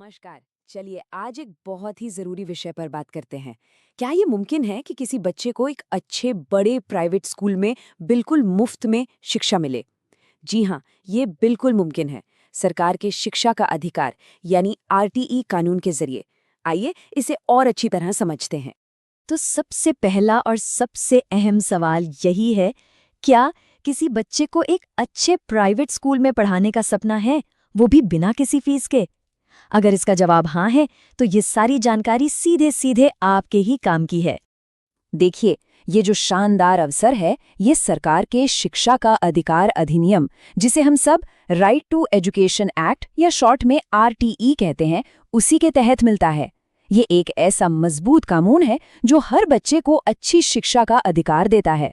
नमस्कार। चलिए आज एक बहुत ही जरूरी विषय पर बात करते हैं। क्या ये मुमकिन है कि किसी बच्चे को एक अच्छे बड़े प्राइवेट स्कूल में बिल्कुल मुफ्त में शिक्षा मिले? जी हाँ, ये बिल्कुल मुमकिन है। सरकार के शिक्षा का अधिकार यानी आरटीई कानून के जरिए। आइए इसे और अच्छी तरह समझते हैं। तो सबसे पहला और सबसे अहम सवाल यही है, क्या किसी बच्चे को एक अच्छे प्राइवेट स्कूल में पढ़ाने का सपना है, वो भी बिना किसी फीस के? अगर इसका जवाब हाँ है, तो ये सारी जानकारी सीधे सीधे आपके ही काम की है। देखिए, ये जो शानदार अवसर है, ये सरकार के शिक्षा का अधिकार अधिनियम, जिसे हम सब राइट टू एजुकेशन एक्ट या शॉर्ट में आरटीई कहते हैं, उसी के तहत मिलता है। ये एक ऐसा मजबूत कानून है जो हर बच्चे को अच्छी शिक्षा का अधिकार देता है।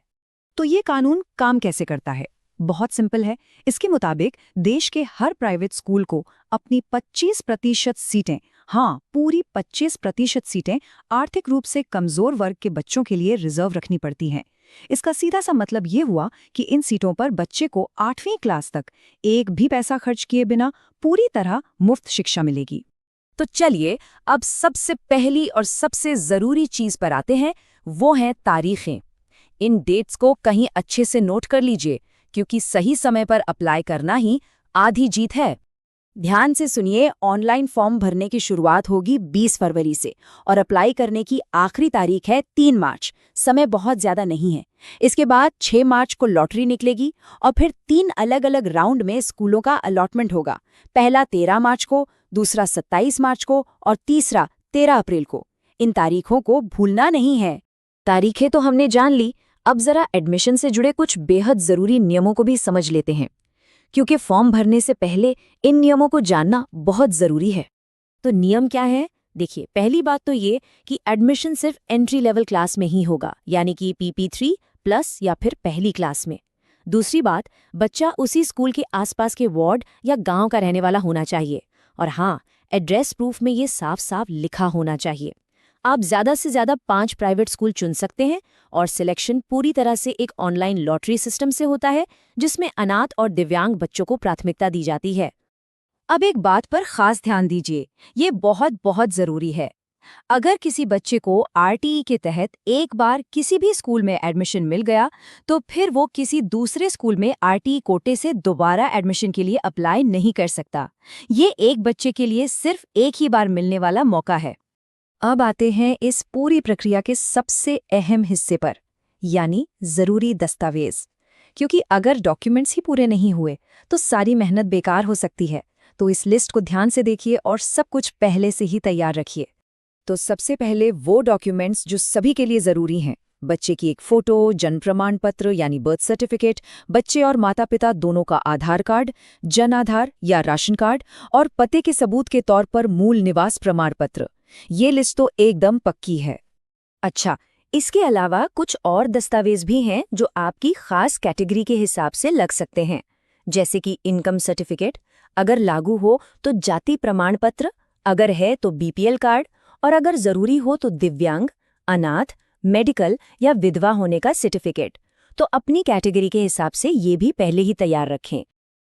तो ये कानून काम कैसे करता है? बहुत सिंपल है। इसके मुताबिक देश के हर प्राइवेट स्कूल को अपनी 25% सीटें, हाँ पूरी 25% सीटें आर्थिक रूप से कमजोर वर्ग के बच्चों के लिए रिजर्व रखनी पड़ती हैं। इसका सीधा सा मतलब ये हुआ कि इन सीटों पर बच्चे को 8वीं क्लास तक एक भी पैसा खर्च किए बिना पूरी तरह मुफ्त शिक्षा मिलेगी। तो चलिए अब सबसे पहली और सबसे जरूरी चीज पर आते हैं, वो हैं तारीखें। इन डेट्स को कहीं अच्छे से नोट कर लीजिए, क्योंकि सही समय पर अप्लाई करना ही आधी जीत है। ध्यान से सुनिए, ऑनलाइन फॉर्म भरने की शुरुआत होगी 20 फरवरी से और अप्लाई करने की आखिरी तारीख है 3 मार्च। समय बहुत ज्यादा नहीं है। इसके बाद 6 मार्च को लॉटरी निकलेगी और फिर 3 अलग अलग राउंड में स्कूलों का अलॉटमेंट होगा। पहला 13 मार्च को, दूसरा 27 मार्च को और तीसरा 13 अप्रैल को। इन तारीखों को भूलना नहीं है। तारीखें तो हमने जान ली, अब जरा एडमिशन से जुड़े कुछ बेहद जरूरी नियमों को भी समझ लेते हैं, क्योंकि फॉर्म भरने से पहले इन नियमों को जानना बहुत जरूरी है। तो नियम क्या है? देखिए, पहली बात तो ये कि एडमिशन सिर्फ एंट्री लेवल क्लास में ही होगा, यानी कि PP3 प्लस या फिर पहली क्लास में। दूसरी बात, बच्चा उसी स्कूल के आसपास के वार्ड या गांव का रहने वाला होना चाहिए। और हाँ, एड्रेस प्रूफ में ये साफ साफ लिखा होना चाहिए। आप ज्यादा से ज्यादा 5 प्राइवेट स्कूल चुन सकते हैं और सिलेक्शन पूरी तरह से एक ऑनलाइन लॉटरी सिस्टम से होता है, जिसमें अनाथ और दिव्यांग बच्चों को प्राथमिकता दी जाती है। अब एक बात पर खास ध्यान दीजिए, ये बहुत बहुत जरूरी है। अगर किसी बच्चे को आरटीई के तहत एक बार किसी भी स्कूल में एडमिशन मिल गया, तो फिर वो किसी दूसरे स्कूल में आरटीई कोटे से दोबारा एडमिशन के लिए अप्लाई नहीं कर सकता। ये एक बच्चे के लिए सिर्फ एक ही बार मिलने वाला मौका है। अब आते हैं इस पूरी प्रक्रिया के सबसे अहम हिस्से पर, यानी जरूरी दस्तावेज। क्योंकि अगर डॉक्यूमेंट्स ही पूरे नहीं हुए तो सारी मेहनत बेकार हो सकती है। तो इस लिस्ट को ध्यान से देखिए और सब कुछ पहले से ही तैयार रखिए। तो सबसे पहले वो डॉक्यूमेंट्स जो सभी के लिए जरूरी हैं: बच्चे की एक फोटो, जन्म प्रमाण पत्र यानी बर्थ सर्टिफिकेट, बच्चे और माता पिता दोनों का आधार कार्ड, जन आधार या राशन कार्ड, और पते के सबूत के तौर पर मूल निवास प्रमाण पत्र। ये लिस्ट तो एकदम पक्की है। अच्छा, इसके अलावा कुछ और दस्तावेज भी हैं जो आपकी खास कैटेगरी के हिसाब से लग सकते हैं, जैसे कि इनकम सर्टिफिकेट, अगर लागू हो तो जाति प्रमाण पत्र, अगर है तो बीपीएल कार्ड, और अगर जरूरी हो तो दिव्यांग, अनाथ, मेडिकल या विधवा होने का सर्टिफिकेट। तो अपनी कैटेगरी के हिसाब से ये भी पहले ही तैयार रखें।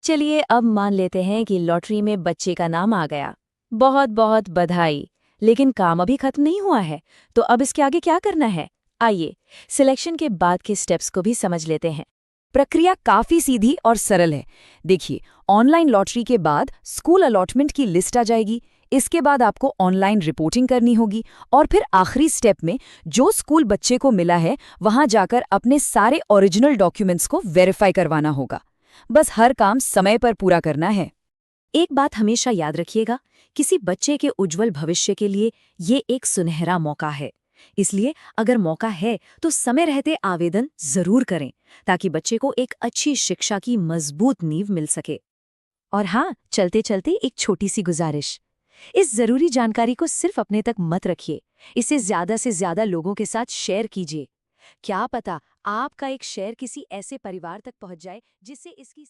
चलिए अब मान लेते हैं कि लॉटरी में बच्चे का नाम आ गया। बहुत बहुत बधाई, लेकिन काम अभी खत्म नहीं हुआ है। तो अब इसके आगे क्या करना है? आइए सिलेक्शन के बाद के स्टेप्स को भी समझ लेते हैं। प्रक्रिया काफी सीधी और सरल है। देखिए, ऑनलाइन लॉटरी के बाद स्कूल अलॉटमेंट की लिस्ट आ जाएगी। इसके बाद आपको ऑनलाइन रिपोर्टिंग करनी होगी और फिर आखिरी स्टेप में जो स्कूल बच्चे को मिला है वहां जाकर अपने सारे ओरिजिनल डॉक्यूमेंट्स को वेरीफाई करवाना होगा। बस हर काम समय पर पूरा करना है। एक बात हमेशा याद रखिएगा, किसी बच्चे के उज्जवल भविष्य के लिए ये एक सुनहरा मौका है। इसलिए अगर मौका है तो समय रहते आवेदन जरूर करें, ताकि बच्चे को एक अच्छी शिक्षा की मजबूत नींव मिल सके। और हाँ, चलते चलते एक छोटी सी गुजारिश, इस जरूरी जानकारी को सिर्फ अपने तक मत रखिए, इसे ज्यादा से ज्यादा लोगों के साथ शेयर कीजिए। क्या पता आपका एक शेयर किसी ऐसे परिवार तक पहुंच जाए जिससे इसकी